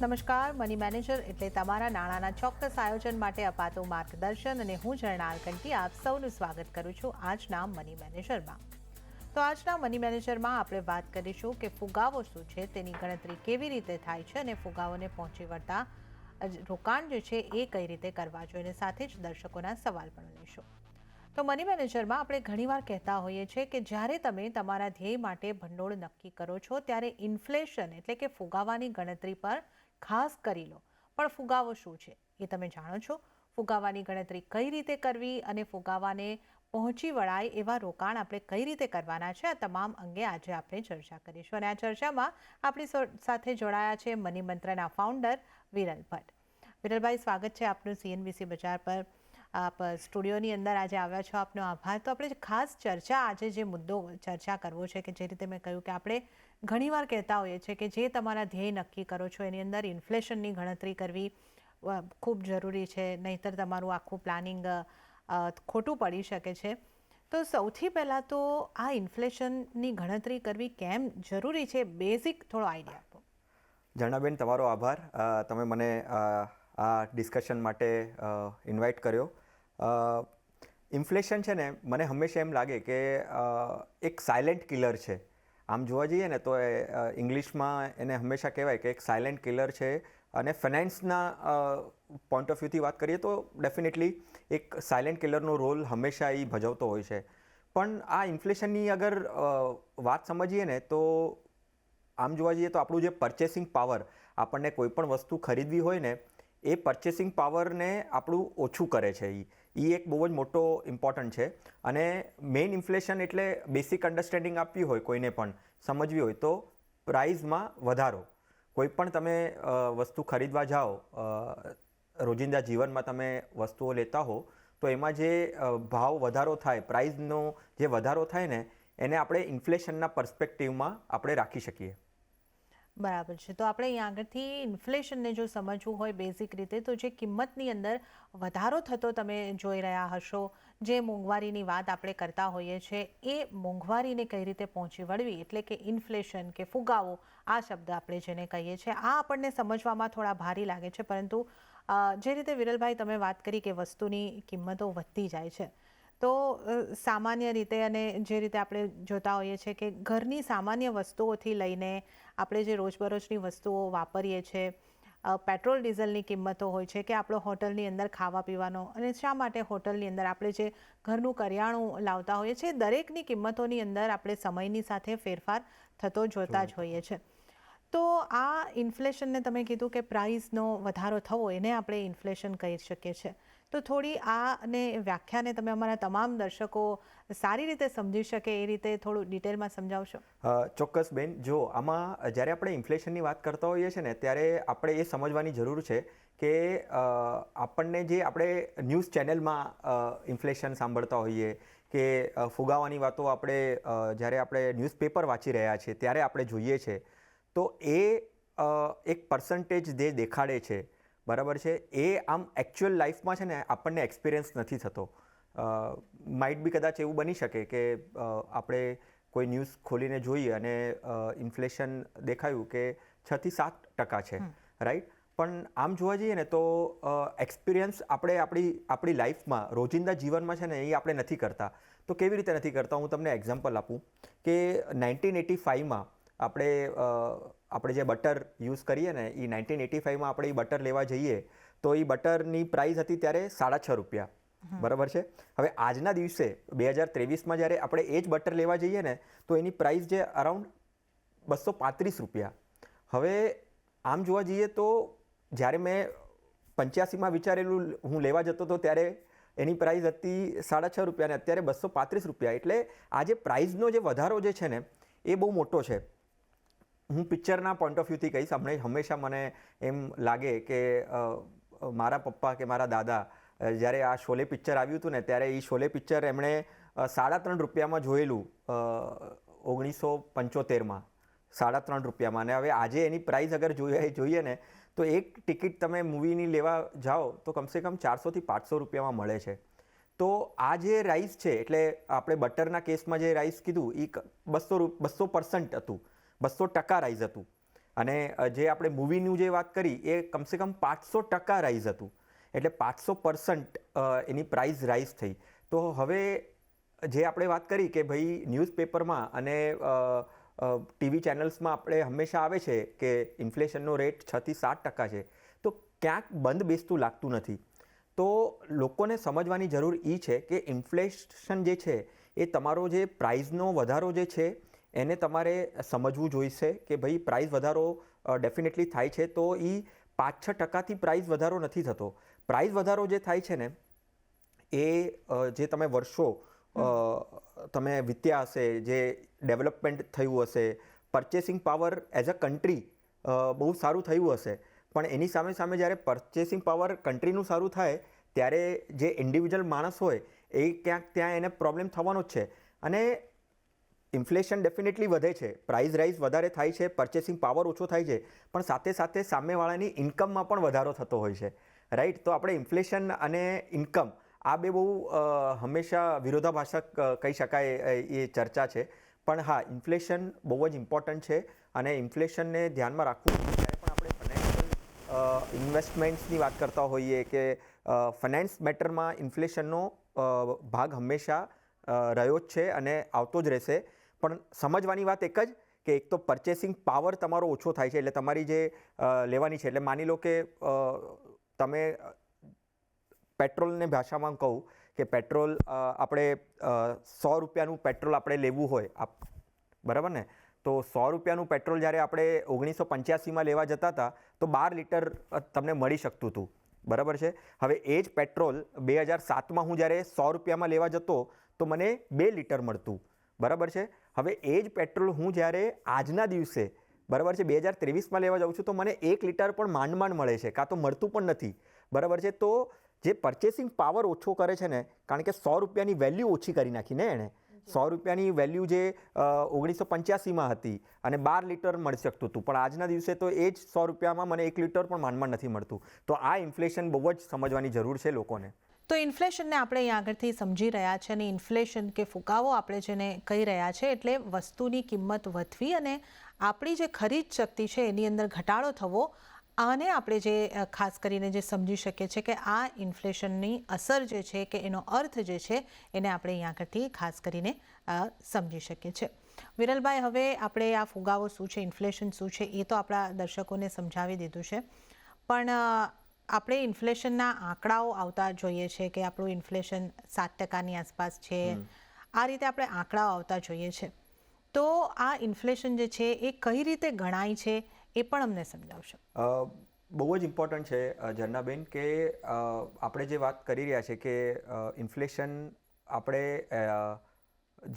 નમસ્કાર, money manager એટલે તમારા નાણાંના ચોક્કસ આયોજન માટે અપાતું માર્ગદર્શન અને હું જર્નાલ કંટી આપ સૌનું સ્વાગત કરું છું આજના મની મેનેજરમાં. તો આજના મની મેનેજરમાં આપણે વાત કરીશું કે ફુગાવો શું છે, તેની ગણતરી કેવી રીતે થાય છે અને ફુગાવોને પહોંચી વળતા રોકાણ જે છે એ કઈ રીતે કરવા જોઈએ, સાથે જ દર્શકોના સવાલ પણ લઈશું. તો મની મેનેજરમાં આપણે ઘણીવાર કહેતા હોઈએ છીએ કે જ્યારે તમે તમારા ધ્યેય માટે ભંડોળ નક્કી કરો છો ત્યારે ઇન્ફ્લેશન એટલે કે ફુગાવાની ગણતરી પર ખાસ કરી લો. પણ ફુગાવો શું છે એ તમે જાણો છો? ફુગાવાની ગણતરી કઈ રીતે કરવી અને ફુગાવાને પહોંચી વળાય એવા રોકાણ આપણે કઈ રીતે કરવાના છે, આ તમામ અંગે આજે આપણે ચર્ચા કરીશું. અને આ ચર્ચામાં આપણી સાથે જોડાયા છે મની મંત્રના ફાઉન્ડર વિરલ ભટ્ટ. વિરલભાઈ, સ્વાગત છે આપનું CNBC બજાર પર. આપ સ્ટુડિયોની અંદર આજે આવ્યા છો, આપનો આભાર. તો આપણે ખાસ ચર્ચા આજે જે મુદ્દો ચર્ચા કરવો છે કે જે રીતે મેં કહ્યું કે આપણે ઘણીવાર કહેતા હોઈએ છીએ કે જે તમારા ધ્યેય નક્કી કરો છો એની અંદર ઇન્ફ્લેશનની ગણતરી કરવી ખૂબ જરૂરી છે, નહીંતર તમારું આખું પ્લાનિંગ ખોટું પડી શકે છે. તો સૌથી પહેલાં તો આ ઇન્ફ્લેશનની ગણતરી કરવી કેમ જરૂરી છે, બેઝિક થોડો આઈડિયા આપો. જર્નાબેન, તમારો આભાર. તમે મને આ ડિસ્કશન માટે ઇન્વાઇટ કર્યો. ઇન્ફ્લેશન છે ને, મને હંમેશા એમ લાગે કે એક સાયલેન્ટ કિલર છે. આમ જોવા જઈએ ને તો ઇંગ્લિશમાં એને હંમેશા કહેવાય કે એક સાયલેન્ટ કિલર છે. અને ફાઇનાન્સના પોઈન્ટ ઓફ વ્યૂથી વાત કરીએ તો ડેફિનેટલી એક સાયલેન્ટ કિલરનો રોલ હંમેશા એ ભજવતો હોય છે. પણ આ ઇન્ફ્લેશનની અગર વાત સમજીએ ને તો આમ જોવા જઈએ તો આપણું જે પરચેસિંગ પાવર, આપણને કોઈ પણ વસ્તુ ખરીદવી હોય ને એ પરચેસિંગ પાવરને આપણું ઓછું કરે છે. એ એક બહુ જ મોટો ઇમ્પોર્ટન્ટ છે. અને મેઇન ઇન્ફ્લેશન એટલે બેસિક અન્ડરસ્ટેન્ડિંગ આપવી હોય, કોઈને પણ સમજવી હોય તો પ્રાઇઝમાં વધારો. કોઈ પણ તમે વસ્તુ ખરીદવા જાઓ, રોજિંદા જીવનમાં તમે વસ્તુઓ લેતા હો તો એમાં જે ભાવ વધારો થાય, પ્રાઇઝનો જે વધારો થાય ને એને આપણે ઇન્ફ્લેશનના પર્સપેક્ટિવમાં આપણે રાખી શકીએ. બરાબર છે. તો આપણે અહીં આગળથી ઇન્ફ્લેશનને જો સમજવું હોય બેઝિક રીતે, તો જે કિંમતની અંદર વધારો થતો તમે જોઈ રહ્યા હશો, જે મોંઘવારીની વાત આપણે કરતા હોઈએ છીએ, એ મોંઘવારીને કઈ રીતે પહોંચી વળવી એટલે કે ઇન્ફ્લેશન કે ફુગાવો, આ શબ્દ આપણે જેને કહીએ છીએ, આ આપણને સમજવામાં થોડા ભારી લાગે છે. પરંતુ જે રીતે વિરલભાઈ તમે વાત કરી કે વસ્તુની કિંમતો વધતી જાય છે, તો સામાન્ય રીતે અને જે રીતે આપણે જોતા હોઈએ છીએ કે ઘરની સામાન્ય વસ્તુઓથી લઈને આપણે જે રોજબરોજની વસ્તુઓ વાપરીએ છીએ, પેટ્રોલ ડીઝલની કિંમતો હોય છે કે આપણો હોટલની અંદર ખાવા પીવાનો, અને શા માટે હોટલની અંદર આપણે જે ઘરનું કરિયાણું લાવતા હોઈએ છીએ, દરેકની કિંમતોની અંદર આપણે સમયની સાથે ફેરફાર થતો જોતા જ હોઈએ છીએ. તો આ ઇન્ફ્લેશનને તમે કીધું કે પ્રાઇસનો વધારો થવો, એને આપણે ઇન્ફ્લેશન કહી શકીએ છીએ. તો થોડી આને વ્યાખ્યાને તમે અમારા તમામ દર્શકો સારી રીતે સમજી શકે એ રીતે થોડું ડિટેલમાં સમજાવશો? ચોક્કસ બેન. જો આમાં જ્યારે આપણે ઇન્ફ્લેશનની વાત કરતા હોઈએ છીએ ને ત્યારે આપણે એ સમજવાની જરૂર છે કે આપણને જે આપણે ન્યૂઝ ચેનલમાં ઇન્ફ્લેશન સાંભળતા હોઈએ કે ફુગાવાની વાતો આપણે જ્યારે આપણે ન્યૂઝપેપર વાંચી રહ્યા છીએ ત્યારે આપણે જોઈએ છે, તો એ એક પર્સન્ટેજ જે દેખાડે છે, બરાબર છે, એ આમ એકચ્યુઅલ લાઈફમાં છે ને આપણને એક્સપિરિયન્સ નથી થતો. માઇટ બી કદાચ એવું બની શકે કે આપણે કોઈ ન્યૂઝ ખોલીને જોઈએ અને ઇન્ફ્લેશન દેખાયું કે 6-7% છે, રાઈટ. પણ આમ જોવા જઈએ ને તો એક્સપિરિયન્સ આપણે આપણી લાઈફમાં, રોજિંદા જીવનમાં છે ને એ આપણે નથી કરતા. તો કેવી રીતે નથી કરતા? હું તમને એક્ઝામ્પલ આપું કે 1985માં આપણે જે બટર યુઝ કરીએ ને, એ 1985માં આપણે એ બટર લેવા જઈએ તો એ બટરની પ્રાઇસ હતી ત્યારે ₹6.5. બરાબર છે. હવે આજના દિવસે 2023માં જ્યારે આપણે એ જ બટર લેવા જઈએ ને તો એની પ્રાઇસ જે અરાઉન્ડ ₹235. હવે આમ જોવા જઈએ તો જ્યારે મેં 85માં વિચારેલું હું લેવા જતો હતો ત્યારે એની પ્રાઇસ હતી ₹6.5 અને અત્યારે ₹235. એટલે આ જે પ્રાઇસનો જે વધારો જે છે ને એ બહુ મોટો છે. હું પિક્ચરના પોઈન્ટ ઓફ વ્યૂથી કહીશ. હંમેશા મને એમ લાગે કે મારા પપ્પા કે મારા દાદા જ્યારે આ શોલે પિક્ચર આવ્યું હતું ને ત્યારે એ શોલે પિક્ચર એમણે ₹3.5 જોયેલું 1975માં, ₹3.5. અને હવે આજે એની પ્રાઇસ અગર જોઈએ ને તો એક ટિકિટ તમે મૂવીની લેવા જાઓ તો કમસે કમ ₹400-500 મળે છે. તો આ જે રાઇસ છે, એટલે આપણે બટરના કેસમાં જે રાઇસ કીધું એ 200% હતું, 200% રાઇસ હતું. અને જે આપણે મૂવીનું જે વાત કરી એ કમસે કમ 500% રાઇઝ હતું, એટલે 500% એની પ્રાઇસ રાઇઝ થઈ. તો હવે જે આપણે વાત કરી કે ભાઈ ન્યૂઝપેપરમાં અને ટીવી ચેનલ્સમાં આપણે હંમેશા આવે છે કે ઇન્ફ્લેશનનો રેટ 6 થી 7% છે, તો ક્યાંક બંધ બેસતું લાગતું નથી. તો લોકોને સમજવાની જરૂર એ છે કે ઇન્ફ્લેશન જે છે એ તમારો જે પ્રાઇઝનો વધારો જે છે એને તમારે સમજવું જોઈશે કે ભાઈ પ્રાઇસ વધારો ડેફિનેટલી થાય છે, તો એ 5-6%થી પ્રાઇસ વધારો નથી થતો. પ્રાઇસ વધારો જે થાય છે ને એ જે તમે વર્ષો તમે વિત્યા હશે, જે ડેવલપમેન્ટ થયું હશે, purchasing power as a country બહુ સારું થયું હશે, પણ એની સામે સામે જ્યારે પરચેસિંગ પાવર કન્ટ્રીનું સારું થાય ત્યારે જે ઇન્ડિવિજ્યુઅલ માણસ હોય એ ક્યાંક ત્યાં એને પ્રોબ્લેમ થવાનો જ છે. અને ઇન્ફ્લેશન ડેફિનેટલી વધે છે, પ્રાઇસ રાઇઝ વધારે થાય છે, પરચેસિંગ પાવર ઓછો થાય છે, પણ સાથે સાથે સામેવાળાની ઇન્કમમાં પણ વધારો થતો હોય છે, રાઈટ. તો આપણે ઇન્ફ્લેશન અને ઇન્કમ આ બે બહુ હંમેશા વિરોધાભાસક કહી શકાય એ ચર્ચા છે. પણ હા, ઇન્ફ્લેશન બહુ જ ઇમ્પોર્ટન્ટ છે અને ઇન્ફ્લેશનને ધ્યાનમાં રાખવું જ્યારે પણ આપણે ફાઇનાન્શિયલ ઇન્વેસ્ટમેન્ટ્સની વાત કરતા હોઈએ કે ફાઇનાન્સ મેટરમાં ઇન્ફ્લેશનનો ભાગ હંમેશા રહ્યો જ છે અને આવતો જ રહેશે. પણ સમજવાની વાત એક જ કે એક તો પરચેસિંગ પાવર તમારો ઓછો થાય છે, એટલે તમારી જે લેવાની છે, એટલે માની લો કે તમે પેટ્રોલની ભાષામાં કહું કે પેટ્રોલ આપણે 100 રૂપિયાનું પેટ્રોલ આપણે લેવું હોય, બરાબર ને, તો 100 રૂપિયાનું પેટ્રોલ જ્યારે આપણે 1985માં લેવા જતા હતા તો 12 લીટર તમને મળી શકતું હતું, બરાબર છે. હવે એ જ પેટ્રોલ 2007માં હું જ્યારે 100 રૂપિયામાં લેવા જતો તો મને 2 લીટર મળતું, બરાબર છે. હવે એ જ પેટ્રોલ હું જ્યારે આજના દિવસે, બરાબર છે, 2023માં લેવા જાઉં છું તો મને 1 લીટર પણ માંડ મળે છે, કાં તો મળતું પણ નથી, બરાબર છે. તો જે પરચેસિંગ પાવર ઓછો કરે છે ને, કારણ કે 100 રૂપિયાની વેલ્યુ ઓછી કરી નાખી ને એણે. 100 રૂપિયાની વેલ્યુ જે 1985માં હતી અને 12 લીટર મળી શકતું હતું, પણ આજના દિવસે તો એ જ 100 રૂપિયામાં મને 1 લીટર પણ માંડ નથી મળતું. તો આ ઇન્ફ્લેશન બહુ જ સમજવાની જરૂર છે લોકોને. તો ઇન્ફ્લેશનને આપણે અહીં આગળથી સમજી રહ્યા છે અને ઇન્ફ્લેશન કે ફુગાવો આપણે જેને કહી રહ્યા છે, એટલે વસ્તુની કિંમત વધવી અને આપણી જે ખરીદ શક્તિ છે એની અંદર ઘટાડો થવો, આને આપણે જે ખાસ કરીને જે સમજી શકીએ છીએ કે આ ઇન્ફ્લેશનની અસર જે છે કે એનો અર્થ જે છે એને આપણે અહીં આગળથી ખાસ કરીને સમજી શકીએ છીએ. વિરલભાઈ, હવે આપણે આ ફુગાવો શું છે, ઇન્ફ્લેશન શું છે, એ તો આપણા દર્શકોને સમજાવી દીધું છે, પણ આપણે ઇન્ફ્લેશનના આંકડાઓ આવતા જોઈએ છે કે આપણું ઇન્ફ્લેશન 7%ની આસપાસ છે, આ રીતે આપણે આંકડાઓ આવતા જોઈએ છે. તો આ ઇન્ફ્લેશન જે છે એ કઈ રીતે ગણાય છે એ પણ અમને સમજાવશો. બહુ જ ઇમ્પોર્ટન્ટ છે ઝરણાબેન, કે આપણે જે વાત કરી રહ્યા છે કે ઇન્ફ્લેશન આપણે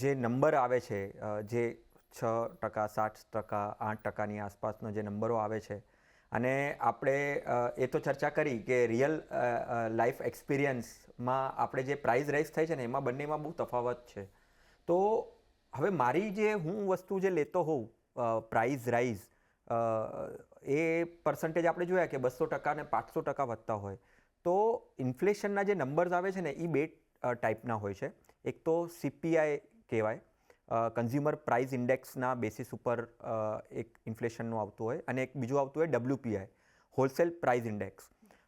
જે નંબર આવે છે, જે 6%, 7%, 8%ની આસપાસનો જે નંબરો આવે છે, અને આપણે એ તો ચર્ચા કરી કે રિયલ લાઈફ એક્સપિરિયન્સમાં આપણે જે પ્રાઇસ રાઇઝ થાય છે ને એમાં બંનેમાં બહુ તફાવત છે. તો હવે મારી જે હું વસ્તુ જે લેતો હોઉં પ્રાઇસ રાઇઝ, એ પર્સન્ટેજ આપણે જોયા કે 200% ને 500% વધતા હોય. તો ઇન્ફ્લેશનના જે નંબર્સ આવે છે ને એ બે ટાઈપના હોય છે. એક તો CPI કહેવાય, કન્ઝ્યુમર પ્રાઇસ ઇન્ડેક્સના બેસિસ ઉપર એક ઇન્ફ્લેશનનું આવતું હોય, અને એક બીજું આવતું હોય WPI, હોલસેલ પ્રાઇસ ઇન્ડેક્સ.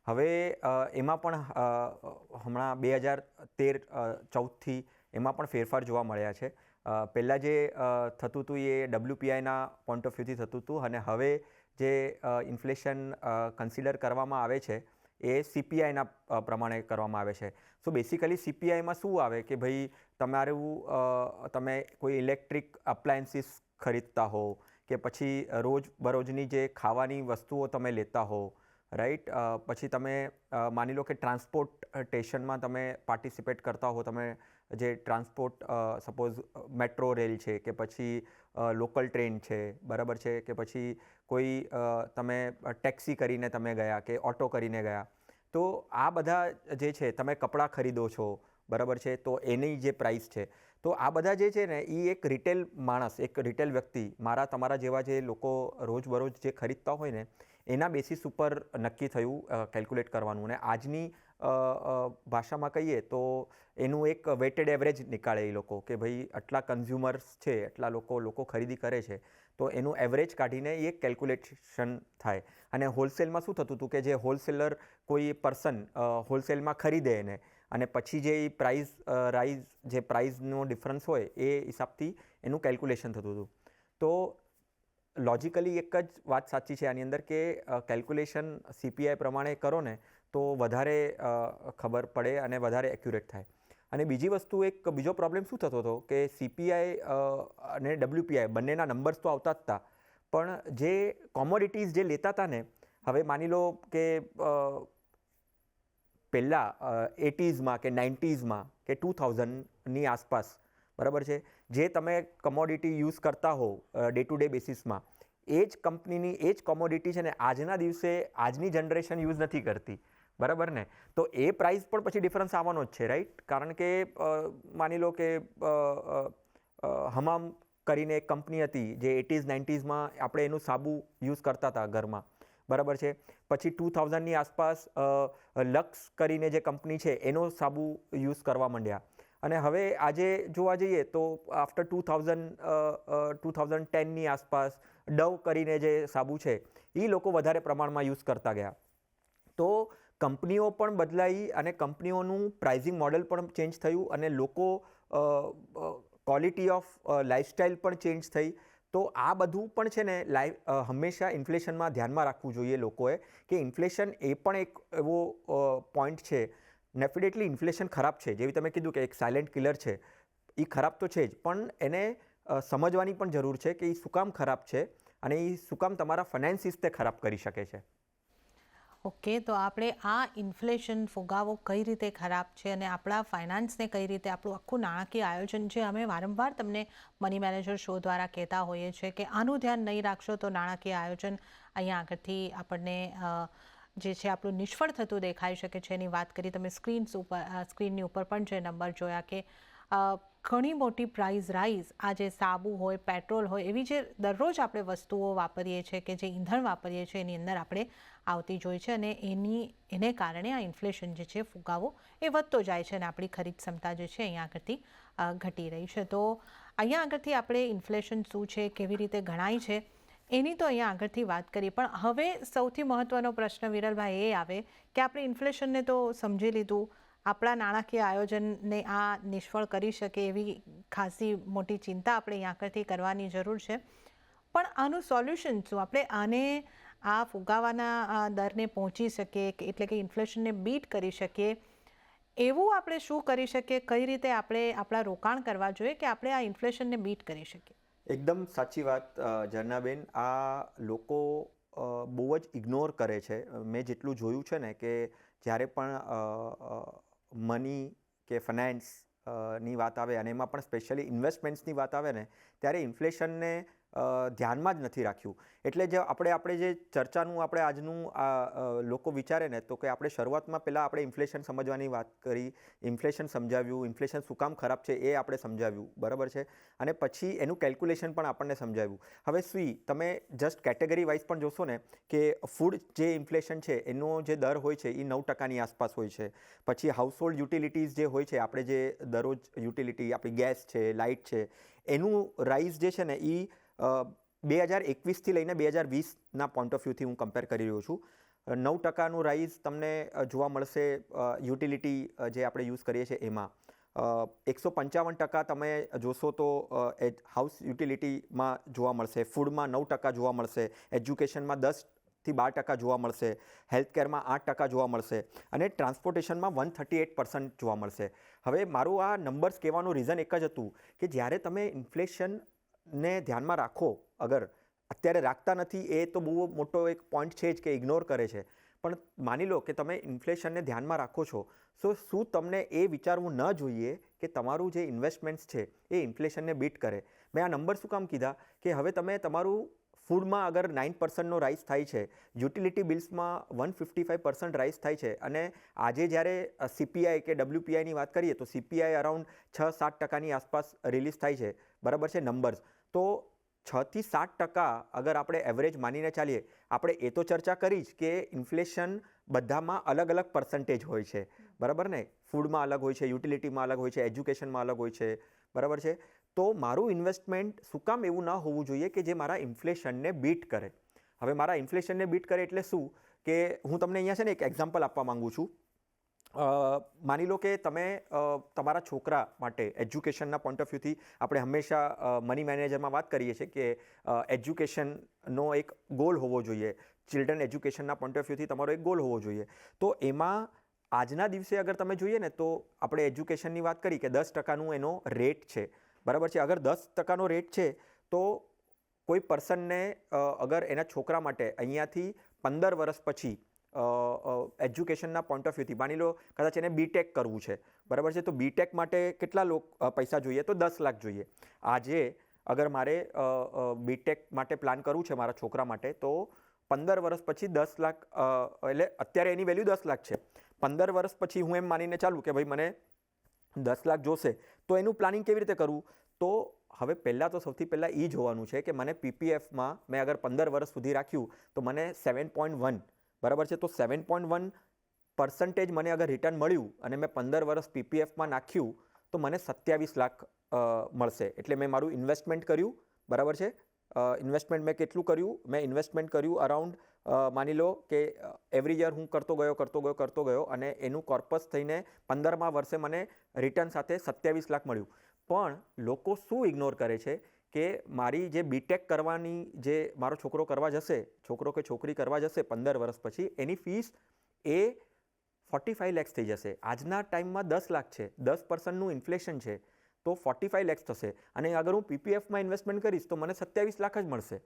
હવે એમાં પણ હમણાં 2013-14થી એમાં પણ ફેરફાર જોવા મળ્યા છે. પહેલાં જે થતું હતું એ WPIના પોઈન્ટ ઓફ વ્યૂથી થતું હતું, અને હવે જે ઇન્ફ્લેશન કન્સિડર કરવામાં આવે છે એ CPIના પ્રમાણે કરવામાં આવે છે. સો બેસિકલી CPIમાં શું આવે કે ભાઈ તમે કોઈ ઇલેક્ટ્રિક અપ્લાયન્સીસ ખરીદતા હો કે પછી રોજબરોજની જે ખાવાની વસ્તુઓ તમે લેતા હો, રાઈટ, પછી તમે માની લો કે ટ્રાન્સપોર્ટેશનમાં તમે પાર્ટિસિપેટ કરતા હો, તમે જે ટ્રાન્સપોર્ટ સપોઝ મેટ્રો રેલ છે કે પછી લોકલ ટ્રેન છે, બરાબર છે, કે પછી કોઈ તમે ટેક્સી કરીને તમે ગયા કે ઓટો કરીને ગયા, તો આ બધા જે છે, તમે કપડાં ખરીદો છો, બરાબર છે, તો એની જે પ્રાઇસ છે, તો આ બધા જે છે ને એ એક રિટેલ માણસ, એક રિટેલ વ્યક્તિ, મારા તમારા જેવા જે લોકો રોજબરોજ જે ખરીદતા હોય ને એના બેસિસ ઉપર નક્કી થયું કેલ્ક્યુલેટ કરવાનું. અને આજની ભાષામાં કહીએ તો એનું એક વેટેડ એવરેજ નીકાળે એ લોકો કે ભાઈ આટલા કન્ઝ્યુમર્સ છે, એટલા લોકો ખરીદી કરે છે, તો એનું એવરેજ કાઢીને એ એક કેલ્ક્યુલેશન થાય. અને હોલસેલમાં શું થતું હતું કે જે હોલસેલર કોઈ પર્સન હોલસેલમાં ખરીદે એને અને પછી જે પ્રાઇસ જે પ્રાઇસનો ડિફરન્સ હોય એ હિસાબથી એનું કેલ્ક્યુલેશન થતું હતું. તો લોજિકલી એક જ વાત સાચી છે આની અંદર કે કેલ્ક્યુલેશન CPI પ્રમાણે કરો ને તો વધારે ખબર પડે અને વધારે એક્યુરેટ થાય. અને બીજી વસ્તુ બીજો પ્રોબ્લેમ શું થતો હતો કે CPI અને WPI બંનેના નંબર્સ તો આવતા જ હતા, પણ જે કોમોડિટીઝ જે લેતા હતા ને, હવે માની લો કે પહેલાં 80sમાં કે 90sમાં કે 2000ની આસપાસ, બરાબર છે, જે તમે કમોડિટી યુઝ કરતા હો ડે ટુ ડે બેસિસમાં, એ જ કંપનીની એ જ કોમોડિટી છે ને આજના દિવસે આજની જનરેશન યુઝ નથી કરતી, બરાબર ને? તો એ પ્રાઇસ પણ પછી ડિફરન્સ આવવાનો જ છે, રાઈટ? કારણ કે માની લો કે હમામ કરીને એક કંપની હતી જે 80s 90sમાં આપણે એનું સાબુ યુઝ કરતા હતા ઘરમાં, બરાબર છે. પછી 2000ની આસપાસ લક્સ કરીને જે કંપની છે એનો સાબુ યુઝ કરવા માંડ્યા. અને હવે આજે જોવા જઈએ તો આફ્ટર 2010ની આસપાસ ડવ કરીને જે સાબુ છે એ લોકો વધારે પ્રમાણમાં યુઝ કરતા ગયા. તો કંપનીઓ પણ બદલાઈ અને કંપનીઓનું પ્રાઇઝિંગ મોડેલ પણ ચેન્જ થયું અને લોકો ક્વોલિટી ઓફ લાઇફસ્ટાઇલ પણ ચેન્જ થઈ. તો આ બધું પણ છે ને હંમેશા ઇન્ફ્લેશનમાં ધ્યાનમાં રાખવું જોઈએ લોકોએ કે ઇન્ફ્લેશન એ પણ એક એવો પોઈન્ટ છે. ડેફિનેટલી ઇન્ફ્લેશન ખરાબ છે, જેવી તમે કીધું કે એક સાયલેન્ટ કિલર છે, એ ખરાબ તો છે જ, પણ એને સમજવાની પણ જરૂર છે કે એ શું કામ ખરાબ છે અને એ શું કામ તમારા ફાઇનાન્સિસને ખરાબ કરી શકે છે. ઓકે, તો આપણે આ ઇન્ફ્લેશન ફુગાવો કઈ રીતે ખરાબ છે અને આપણા ફાઇનાન્સને કઈ રીતે, આપણું આખું નાણાકીય આયોજન છે, અમે વારંવાર તમને મની મેનેજર શો દ્વારા કહેતા હોઈએ છીએ કે આનું ધ્યાન નહીં રાખશો તો નાણાકીય આયોજન અહીંયા આગળથી આપણને જે છે આપણું નિષ્ફળ થતું દેખાઈ શકે છે. એની વાત કરી તમે સ્ક્રીનની ઉપર પણ જે નંબર જોયા કે ઘણી મોટી પ્રાઇસ રાઇઝ, આ જે સાબુ હોય, પેટ્રોલ હોય, એવી જે દરરોજ આપણે વસ્તુઓ વાપરીએ છીએ કે જે ઈંધણ વાપરીએ છીએ એની અંદર આપણે આવતી જોઈ છે અને એને કારણે આ ઇન્ફ્લેશન જે છે ફુગાવો એ વધતો જાય છે અને આપણી ખરીદ ક્ષમતા જે છે અહીંયા આગળથી ઘટી રહી છે. તો અહીંયા આગળથી આપણે ઇન્ફ્લેશન શું છે, કેવી રીતે ગણાય છે, એની તો અહીંયા આગળથી વાત કરી. પણ હવે સૌથી મહત્ત્વનો પ્રશ્ન વિરલભાઈ એ આવે કે આપણે ઇન્ફ્લેશનને તો સમજી લીધું, આપણા નાણાકીય આયોજનને આ નિષ્ફળ કરી શકે એવી ખાસી મોટી ચિંતા આપણે અહીંયા આગળથી કરવાની જરૂર છે. પણ આનું સોલ્યુશન શું? આપણે આને આ ફુગાવાના દરને પહોંચી શકીએ એટલે કે ઇન્ફ્લેશનને બીટ કરી શકીએ એવું આપણે શું કરી શકીએ, કઈ રીતે આપણે આપણા રોકાણ કરવા જોઈએ કે આપણે આ ઇન્ફ્લેશનને બીટ કરી શકીએ? એકદમ સાચી વાત ઝરણાબેન. આ લોકો બહુ જ ઇગ્નોર કરે છે. મેં જેટલું જોયું છે ને કે જ્યારે પણ મની કે ફાઇનાન્સની વાત આવે અને એમાં પણ સ્પેશિયલી ઇન્વેસ્ટમેન્ટ્સની વાત આવે ને ત્યારે ઇન્ફ્લેશનને ધ્યાનમાં જ નથી રાખ્યું. એટલે જે આપણે જે ચર્ચાનું આપણે આજનું લોકો વિચારે ને તો કે આપણે શરૂઆતમાં પહેલાં આપણે ઇન્ફ્લેશન સમજવાની વાત કરી, ઇન્ફ્લેશન સમજાવ્યું, ઇન્ફ્લેશન શું કામ ખરાબ છે એ આપણે સમજાવ્યું, બરાબર છે, અને પછી એનું કેલ્ક્યુલેશન પણ આપણને સમજાવ્યું. હવે તમે જસ્ટ કેટેગરી વાઇઝ પણ જોશો ને કે ફૂડ જે ઇન્ફ્લેશન છે એનો જે દર હોય છે એ 9%ની આસપાસ હોય છે. પછી હાઉસહોલ્ડ યુટિલિટીઝ જે હોય છે, આપણે જે દરરોજ યુટિલિટી આપણી ગેસ છે, લાઇટ છે, એનું રાઇઝ જે છે ને એ 2021થી લઈને 2020ના પોઈન્ટ ઓફ વ્યૂથી હું કમ્પેર કરી રહ્યો છું. 9%નું રાઇઝ તમને જોવા મળશે યુટિલિટી જે આપણે યુઝ કરીએ છીએ એમાં. 155% તમે જોશો તો હાઉસ યુટિલિટીમાં જોવા મળશે, ફૂડમાં 9% જોવા મળશે, એજ્યુકેશનમાં 10થી 12% જોવા મળશે, હેલ્થકેરમાં 8% જોવા મળશે અને ટ્રાન્સપોર્ટેશનમાં 138% જોવા મળશે. હવે મારું આ નંબર્સ કહેવાનું રીઝન એક જ હતું કે જ્યારે તમે ઇન્ફ્લેશનને ધ્યાનમાં રાખો, અગર અત્યારે રાખતા નથી એ તો બહુ મોટો એક પોઈન્ટ છે જ કે ઇગ્નોર કરે છે, પણ માની લો કે તમે ઇન્ફ્લેશનને ધ્યાનમાં રાખો છો, તો શું તમને એ વિચારવું ન જોઈએ કે તમારું જે ઇન્વેસ્ટમેન્ટ્સ છે એ ઇન્ફ્લેશનને બીટ કરે? મેં આ નંબર શું કામ કીધા કે હવે તમે તમારું ફૂડમાં અગર 9%નો રાઇઝ થાય છે, યુટિલિટી બિલ્સમાં 155% રાઇઝ થાય છે અને આજે જ્યારે CPI કે WPIની વાત કરીએ તો CPI અરાઉન્ડ 6-7%ની આસપાસ રિલીઝ થાય છે, બરાબર છે, નંબર્સ. તો 6 થી 7% અગર આપણે એવરેજ માનીને ચાલીએ, આપણે એ તો ચર્ચા કરી જ કે ઇન્ફ્લેશન બધામાં અલગ અલગ પર્સન્ટેજ હોય છે, બરાબર ને? ફૂડમાં અલગ હોય છે, યુટિલિટીમાં અલગ હોય છે, એજ્યુકેશનમાં અલગ હોય છે, બરાબર છે? તો મારું ઇન્વેસ્ટમેન્ટ શું કામ એવું ન હોવું જોઈએ કે જે મારા ઇન્ફ્લેશનને બીટ કરે? હવે મારા ઇન્ફ્લેશનને બીટ કરે એટલે શું? કે હું તમને અહીંયા છે ને એક એક્ઝામ્પલ આપવા માંગુ છું. માની લો કે તમે તમારા છોકરા માટે એજ્યુકેશનના પોઈન્ટ ઓફ વ્યૂથી આપણે હંમેશા મની મેનેજરમાં વાત કરીએ છીએ કે એજ્યુકેશનનો એક ગોલ હોવો જોઈએ. ચિલ્ડ્રન એજ્યુકેશનના પોઈન્ટ ઓફ વ્યૂથી તમારો એક ગોલ હોવો જોઈએ. તો એમાં આજના દિવસે અગર તમે જોઈએ ને તો આપણે એજ્યુકેશનની વાત કરી કે 10%નું એનો રેટ છે, બરાબર છે? અગર 10%નો રેટ છે તો કોઈ પર્સનને અગર એના છોકરા માટે અહીંયાથી 15 વર્ષ પછી એજ્યુકેશનના પોઈન્ટ ઓફ વ્યૂથી માની લો કદાચ એને બીટેક કરવું છે, બરાબર છે? તો બીટેક માટે કેટલા પૈસા જોઈએ? તો 10 લાખ જોઈએ. આજે અગર મારે બીટેક માટે પ્લાન કરવું છે મારા છોકરા માટે, તો 15 વર્ષ પછી 10 લાખ, એટલે અત્યારે એની વેલ્યુ 10 લાખ છે. 15 વર્ષ પછી હું એમ માનીને ચાલું કે ભાઈ મને 10 લાખ જોશે, તો એનું પ્લાનિંગ કેવી રીતે કરવું? તો હવે પહેલાં તો સૌથી પહેલાં એ જોવાનું છે કે મને પીપીએફમાં મેં અગર 15 વર્ષ સુધી રાખ્યું તો મને 7.1, બરાબર છે? તો 7.1% મને અગર રિટર્ન મળ્યું અને મેં 15 વર્ષ પીપીએફમાં નાખ્યું તો મને 27 લાખ મળશે. એટલે મેં મારું ઇન્વેસ્ટમેન્ટ કર્યું, બરાબર છે? ઇન્વેસ્ટમેન્ટ મેં કેટલું કર્યું? મેં ઇન્વેસ્ટમેન્ટ કર્યું અરાઉન્ડ માની લો કે એવરી યર હું કરતો ગયો અને એનું કોર્પસ થઈને 15મા વર્ષે મને રિટર્ન સાથે 27 લાખ મળ્યું. પણ લોકો શું ઇગ્નોર કરે છે કે મારી જે બીટેક કરવાની, જે મારો છોકરો કરવા જશે, છોકરો કે છોકરી કરવા જશે 15 વર્ષ પછી, એની ફીસ એ 45 લેક્સ થઈ જશે. આજના ટાઈમમાં 10 લાખ છે, 10%નું ઇન્ફ્લેશન છે, તો 45 લેક્સ થશે. અને અગર હું પીપીએફમાં ઇન્વેસ્ટમેન્ટ કરીશ તો મને 27 લાખ જ મળશે.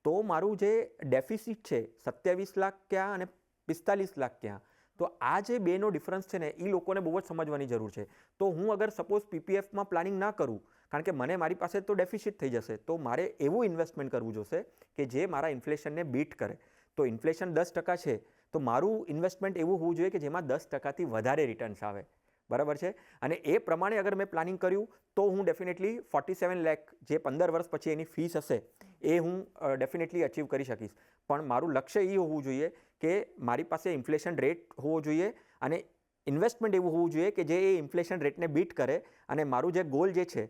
તો મારું જે ડેફિસિટ છે 27 લાખ ક્યાં અને 45 લાખ ક્યાં? તો આ જે બેનો ડિફરન્સ છે ને એ લોકોને બહુ જ સમજવાની જરૂર છે. તો હું અગર સપોઝ પીપીએફમાં પ્લાનિંગ ના કરું, કારણ કે મને મારી પાસે તો ડેફિસિટ થઈ જશે, તો મારે એવું ઇન્વેસ્ટમેન્ટ કરવું જોશે કે જે મારા ઇન્ફ્લેશનને બીટ કરે. તો ઇન્ફ્લેશન 10% છે તો મારું ઇન્વેસ્ટમેન્ટ એવું હોવું જોઈએ કે જેમાં 10%થી વધારે રિટર્ન્સ આવે, બરાબર છે? અને એ પ્રમાણે અગર મેં પ્લાનિંગ કર્યું તો હું ડેફિનેટલી 47 લાખ જે 15 વર્ષ પછી એની ફીસ હશે એ હું ડેફિનેટલી અચીવ કરી શકીશ. પણ મારું લક્ષ્ય એ હોવું જોઈએ કે મારી પાસે ઇન્ફ્લેશન રેટ હોવો જોઈએ અને ઇન્વેસ્ટમેન્ટ એવું હોવું જોઈએ કે જે એ ઇન્ફ્લેશન રેટને બીટ કરે. અને મારું જે ગોલ જે છે,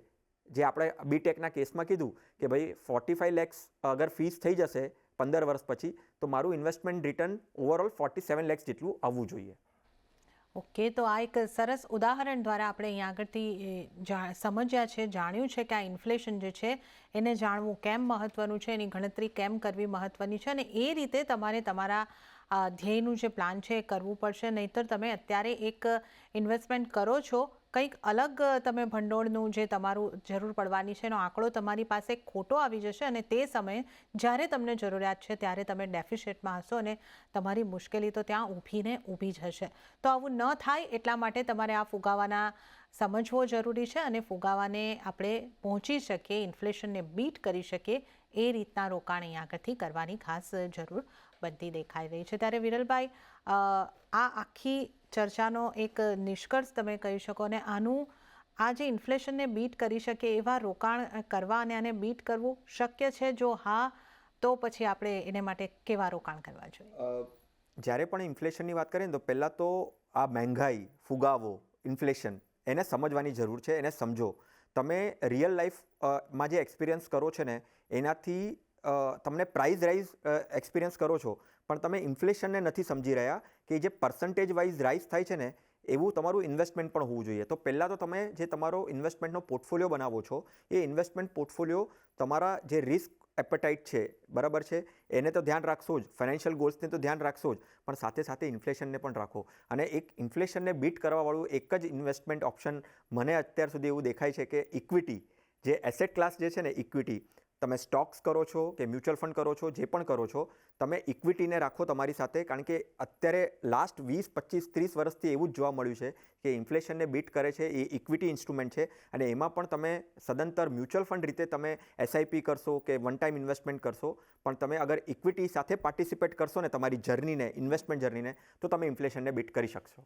જે આપણે બીટેકના કેસમાં કીધું કે ભાઈ 45 લેક્સ અગર ફીસ થઈ જશે 15 વર્ષ પછી, તો મારું ઇન્વેસ્ટમેન્ટ રિટર્ન ઓવરઓલ 47 લેક્સ જેટલું આવવું જોઈએ. ઓકે, તો આ એક સરસ ઉદાહરણ દ્વારા આપણે અહીંયા આગળથી સમજ્યા છે, જાણ્યું છે કે આ ઇન્ફ્લેશન જે છે એને જાણવું કેમ મહત્ત્વનું છે, એની ગણતરી કેમ કરવી મહત્ત્વની છે, અને એ રીતે તમારે તમારા ધ્યેયનું જે પ્લાન છે એ કરવું પડશે. નહીંતર તમે અત્યારે એક ઇન્વેસ્ટમેન્ટ કરો છો, કંઈક અલગ તમે ભંડોળનું જે તમારું જરૂર પડવાની છે એનો આંકડો તમારી પાસે ખોટો આવી જશે અને તે સમયે જ્યારે તમને જરૂરિયાત છે ત્યારે તમે ડેફિસિટમાં હશો અને તમારી મુશ્કેલી તો ત્યાં ઊભી જ હશે. તો આવું ન થાય એટલા માટે તમારે આ ફુગાવાના સમજવો જરૂરી છે અને ફુગાવાને આપણે પહોંચી શકીએ, ઇન્ફ્લેશનને બીટ કરી શકીએ એ રીતના રોકાણ અહીંયા આગળથી કરવાની ખાસ જરૂર બનતી દેખાઈ રહી છે. ત્યારે વિરલભાઈ, આ આખી ચર્ચાનો એક નિષ્કર્ષ તમે કહી શકો અને આ જે ઇન્ફ્લેશનને બીટ કરી શકે એવા રોકાણ કરવા અને આને બીટ કરવું શક્ય છે? જો હા, તો પછી આપણે એને માટે કેવા રોકાણ કરવા જોઈએ? જ્યારે પણ ઇન્ફ્લેશનની વાત કરીએ ને તો પહેલાં તો આ મહેંગાઈ, ફુગાવો, ઇન્ફ્લેશન એને સમજવાની જરૂર છે. એને સમજો. તમે રિયલ લાઈફમાં જે એક્સપિરિયન્સ કરો છો ને એનાથી તમને પ્રાઇસ રાઇઝ એક્સપિરિયન્સ કરો છો, પણ તમે ઇન્ફ્લેશનને નથી સમજી રહ્યા કે જે પર્સન્ટેજ વાઇઝ રાઇઝ થાય છે ને એવું તમારું ઇન્વેસ્ટમેન્ટ પણ હોવું જોઈએ. તો પહેલાં તો તમે જે તમારો ઇન્વેસ્ટમેન્ટનો પોર્ટફોલિયો બનાવો છો એ ઇન્વેસ્ટમેન્ટ પોર્ટફોલિયો તમારા જે રિસ્ક એપેટાઇટ છે, બરાબર છે, એને તો ધ્યાન રાખશો જ, ફાઇનાન્શિયલ ગોલ્સને તો ધ્યાન રાખશો જ, પણ સાથે સાથે ઇન્ફ્લેશનને પણ રાખો. અને એક ઇન્ફ્લેશનને બીટ કરવાવાળું એક જ ઇન્વેસ્ટમેન્ટ ઓપ્શન મને અત્યાર સુધી એવું દેખાય છે કે ઇક્વિટી, જે એસેટ ક્લાસ જે છે ને ઇક્વિટી, તમે સ્ટોક્સ કરો છો કે મ્યુચ્યુઅલ ફંડ કરો છો, જે પણ કરો છો, તમે ઇક્વિટીને રાખો તમારી સાથે. કારણ કે અત્યારે લાસ્ટ 20, 25, 30 વર્ષથી એવું જ જોવા મળ્યું છે કે ઇન્ફ્લેશનને બીટ કરે છે એ ઇક્વિટી ઇન્સ્ટ્રુમેન્ટ છે. અને એમાં પણ તમે સદંતર મ્યુચ્યુઅલ ફંડ રીતે તમે એસઆઈપી કરશો કે વન ટાઈમ ઇન્વેસ્ટમેન્ટ કરશો, પણ તમે અગર ઇક્વિટી સાથે પાર્ટિસિપેટ કરશો ને તમારી જર્નીને, ઇન્વેસ્ટમેન્ટ જર્નીને, તો તમે ઇન્ફ્લેશનને બીટ કરી શકશો.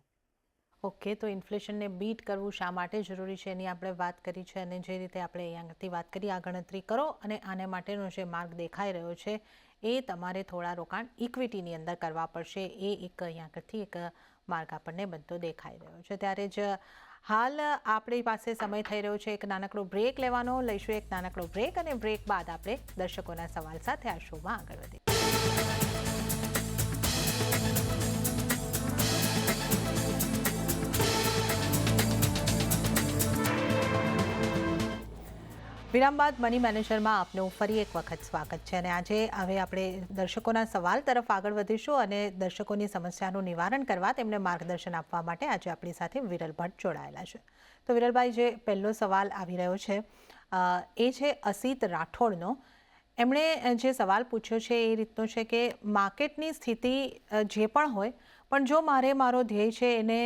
ઓકે, તો ઇન્ફ્લેશનને બીટ કરવું શા માટે જરૂરી છે એની આપણે વાત કરી છે, અને જે રીતે આપણે અહીંયાથી વાત કરી આ ગણતરી કરો અને આને માટેનો જે માર્ગ દેખાઈ રહ્યો છે એ તમારે થોડા રોકાણ ઇક્વિટીની અંદર કરવા પડશે. એ એક અહીંયાથી એક માર્ગ આપણને બધો દેખાઈ રહ્યો છે. ત્યારે જ હાલ આપણી પાસે સમય થઈ રહ્યો છે એક નાનકડો બ્રેક લેવાનો. લઈશું એક નાનકડો બ્રેક અને બ્રેક બાદ આપણે દર્શકોના સવાલ સાથે આ શોમાં આગળ વધીએ. વિરામ બાદ મની મેનેજરમાં આપનું ફરી એક વખત સ્વાગત છે. અને આજે હવે આપણે દર્શકોના સવાલ તરફ આગળ વધીશું અને દર્શકોની સમસ્યાનું નિવારણ કરવા તેમને માર્ગદર્શન આપવા માટે આજે આપણી સાથે વિરલ ભટ્ટ જોડાયેલા છે. તો વિરલભાઈ, જે પહેલો સવાલ આવી રહ્યો છે એ છે અસિત રાઠોડનો. એમણે જે સવાલ પૂછ્યો છે એ રીતનો છે કે માર્કેટની સ્થિતિ જે પણ હોય, પણ જો મારો ધ્યેય છે એને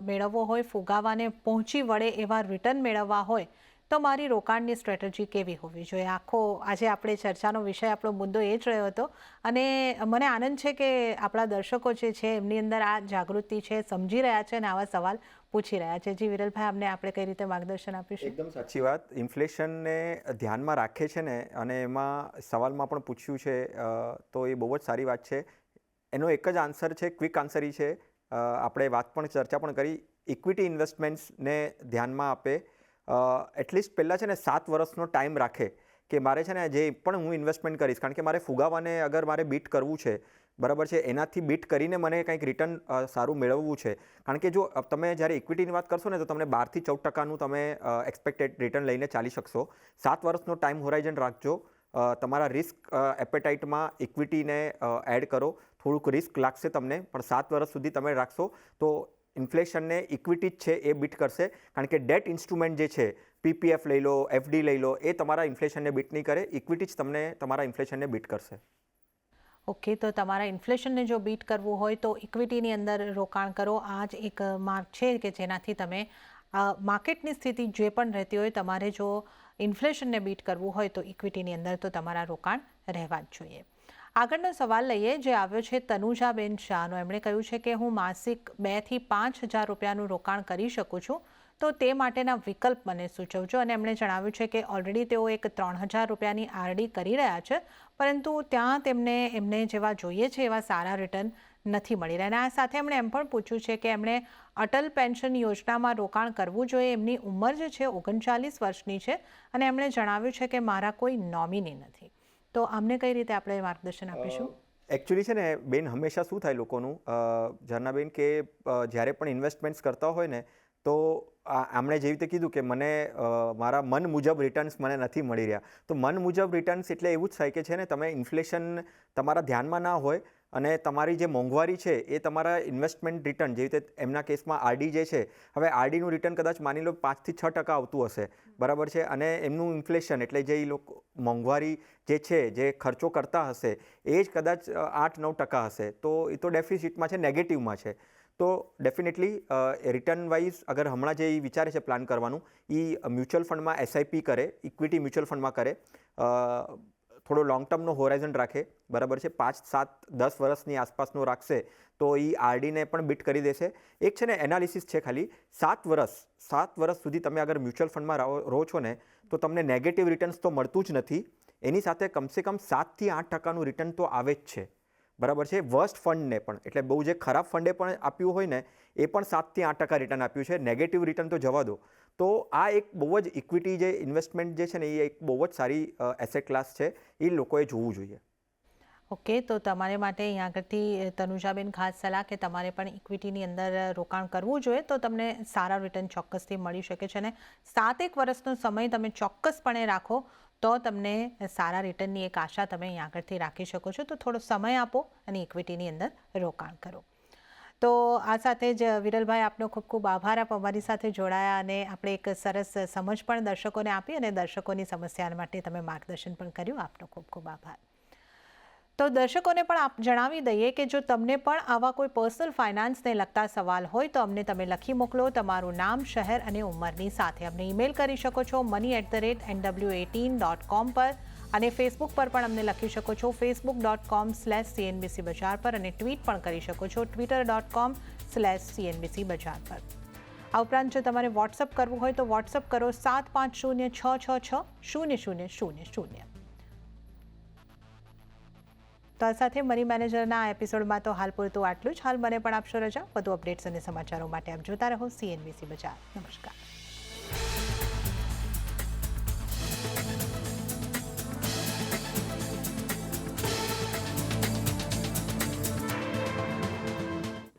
મેળવવો હોય, ફુગાવાને પહોંચી વળે એવા રિટર્ન મેળવવા હોય, તો મારી રોકાણની સ્ટ્રેટેજી કેવી હોવી જોઈએ? આખો આજે આપણે ચર્ચાનો વિષય, આપણો મુદ્દો એ જ રહ્યો હતો. અને મને આનંદ છે કે આપણા દર્શકો જે છે એમની અંદર આ જાગૃતિ છે, સમજી રહ્યા છે અને આવા સવાલ પૂછી રહ્યા છે. જી વિરલભાઈ, આપણે આપણે કઈ રીતે માર્ગદર્શન આપીશું? એકદમ સાચી વાત. ઇન્ફ્લેશનને ધ્યાનમાં રાખે છે ને, અને એમાં સવાલમાં પણ પૂછ્યું છે, તો એ બહુ જ સારી વાત છે. એનો એક જ આન્સર છે, ક્વિક આન્સર એ છે, આપણે ચર્ચા પણ કરી, ઇક્વિટી ઇન્વેસ્ટમેન્ટ્સને ધ્યાનમાં આપે. એટલીસ્ટ પહેલાં છે ને 7 વર્ષનો ટાઈમ રાખે કે મારે છે ને જે પણ હું ઇન્વેસ્ટમેન્ટ કરીશ, કારણ કે મારે ફુગાવાને અગર મારે બીટ કરવું છે, બરાબર છે, એનાથી બીટ કરીને મને કંઈક રિટર્ન સારું મેળવવું છે. કારણ કે જો તમે જ્યારે ઇક્વિટીની વાત કરશો ને તો તમને 12 થી 14% તમે એક્સપેક્ટેડ રિટર્ન લઈને ચાલી શકશો. 7 વર્ષનો ટાઈમ હોરાઇઝન રાખજો. તમારા રિસ્ક એપેટાઇટમાં ઇક્વિટીને એડ કરો. થોડુંક રિસ્ક લાગશે તમને, પણ 7 વર્ષ સુધી તમે રાખશો તો ઇન્ફ્લેશનને ઇક્વિટી જ છે એ બીટ કરશે. કારણ કે ડેટ ઇન્સ્ટ્રુમેન્ટ જે છે, પીપીએફ લઈ લો, એફડી લઈ લો, એ તમારા ઇન્ફ્લેશનને બીટ નહીં કરે. ઇક્વિટી જ તમને તમારા ઇન્ફ્લેશનને બીટ કરશે. ઓકે, તો તમારા ઇન્ફ્લેશનને જો બીટ કરવું હોય તો ઇક્વિટીની અંદર રોકાણ કરો. આ જ એક માર્ગ છે કે જેનાથી તમે માર્કેટની સ્થિતિ જે પણ રહેતી હોય, તમારે જો ઇન્ફ્લેશનને બીટ કરવું હોય તો ઇક્વિટીની અંદર તો તમારા રોકાણ રહેવા જ જોઈએ. આગળનો સવાલ લઈએ, જે આવ્યો છે તનુજાબેન શાહનો. એમણે કહ્યું છે કે હું માસિક 2,000 થી 5,000 રૂપિયાનું રોકાણ કરી શકું છું, તો તે માટેના વિકલ્પ મને સૂચવજો. અને એમણે જણાવ્યું છે કે ઓલરેડી તેઓ એક 3,000 રૂપિયાની આરડી કરી રહ્યા છે, પરંતુ ત્યાં એમને જેવા જોઈએ છે એવા સારા રિટર્ન નથી મળી રહ્યા. અને આ સાથે એમણે એમ પણ પૂછ્યું છે કે એમણે અટલ પેન્શન યોજનામાં રોકાણ કરવું જોઈએ. એમની ઉંમર જે છે 39 વર્ષની છે અને એમણે જણાવ્યું છે કે મારા કોઈ નોમિની નથી. તો આમને કઈ રીતે આપણે માર્ગદર્શન આપીશું? એકચ્યુઅલી છે ને બેન, હંમેશા શું થાય લોકોનું, ઝરનાબેન, કે જ્યારે પણ ઇન્વેસ્ટમેન્ટ્સ કરતા હોય ને તો આમણે જેવી રીતે કીધું કે મને મારા મન મુજબ રિટર્ન્સ મને નથી મળી રહ્યા. તો મન મુજબ રિટર્ન્સ એટલે એવું જ થાય કે છે ને તમે ઇન્ફ્લેશન તમારા ધ્યાનમાં ના હોય અને તમારી જે મોંઘવારી છે એ તમારા ઇન્વેસ્ટમેન્ટ રિટર્ન, જેવી રીતે એમના કેસમાં આરડી જે છે, હવે આરડીનું રિટર્ન કદાચ માની લો 5 થી 6% આવતું હશે, બરાબર છે, અને એમનું ઇન્ફ્લેશન એટલે જે લોકો મોંઘવારી જે છે, જે ખર્ચો કરતા હશે એ જ કદાચ 8-9% હશે, તો એ તો ડેફિસિટમાં છે, નેગેટિવમાં છે. તો ડેફિનેટલી રિટર્ન વાઇઝ અગર હમણાં જે વિચારે છે પ્લાન કરવાનું, એ મ્યુચ્યુઅલ ફંડમાં એસઆઈપી કરે, ઇક્વિટી મ્યુચ્યુઅલ ફંડમાં કરે, થોડો લોંગ ટર્મનો હોરાઇઝન રાખે, બરાબર છે, 5, 7, 10 વર્ષની આસપાસનો રાખશે તો એ આરડીને પણ બીટ કરી દેશે. એક છે ને એનાલિસિસ છે ખાલી, 7 વર્ષ સુધી તમે અગર મ્યુચ્યુઅલ ફંડમાં રહો છો ને તો તમને નેગેટિવ રિટર્ન્સ તો મળતું જ નથી, એની સાથે કમસે કમ 7 થી 8% રિટર્ન તો આવે જ છે, બરાબર છે. વર્સ્ટ ફંડને પણ, એટલે બહુ જે ખરાબ ફંડે પણ આપ્યું હોય ને એ પણ 7 થી 8% રિટર્ન આપ્યું છે. નેગેટિવ રિટર્ન તો જવા દો. તો આ એક બહુ જ ઇક્વિટી જે ઇન્વેસ્ટમેન્ટ જે છે ને એ એક બહુ જ સારી એસેટ ક્લાસ છે, એ લોકોએ જોવું જોઈએ. ઓકે, તો તમારે માટે અહીંયા આગળથી તનુજાબેન ખાસ સલાહ કે તમારે પણ ઇક્વિટીની અંદર રોકાણ કરવું જોઈએ તો તમને સારા રિટર્ન ચોક્કસથી મળી શકે છે. અને 7-1 વર્ષનો સમય તમે ચોક્કસપણે રાખો તો તમને સારા રિટર્નની એક આશા તમે અહીંયા આગળથી રાખી શકો છો. તો થોડો સમય આપો અને ઇક્વિટીની અંદર રોકાણ કરો. તો આ સાથે જ વિરલભાઈ, આપનો ખૂબ ખૂબ આભાર. આપ અમારી સાથે જોડાયા અને આપણે એક સરસ સમજ પણ દર્શકોને આપી અને દર્શકોની સમસ્યા માટે તમે માર્ગદર્શન પણ કર્યું. આપનો ખૂબ ખૂબ આભાર. તો દર્શકોને પણ આપ જણાવી દઈએ કે જો તમને પણ આવા કોઈ પર્સનલ ફાઇનાન્સને લગતા સવાલ હોય તો અમને તમે લખી મોકલો તમારું નામ, શહેર અને ઉંમરની સાથે. અમને ઈમેલ કરી શકો છો money@nw18.com પર, અને ફેસબુક પર પણ અમને લખી શકો છો facebook.com/cnbc બજાર પર, અને ટ્વીટ પણ કરી શકો છો twitter.com/ /CNBC બજાર પર. આ ઉપરાંત જો તમારે વોટ્સઅપ કરવું હોય તો વોટ્સઅપ કરો 7506660000. તો આ સાથે મની મેનેજરના આ એપિસોડમાં તો હાલ પૂરતું આટલું જ. હાલ મને પણ આપશો રજા. વધુ અપડેટ્સ અને સમાચારો માટે આપ જોતા રહો CNBC બજાર. નમસ્કાર.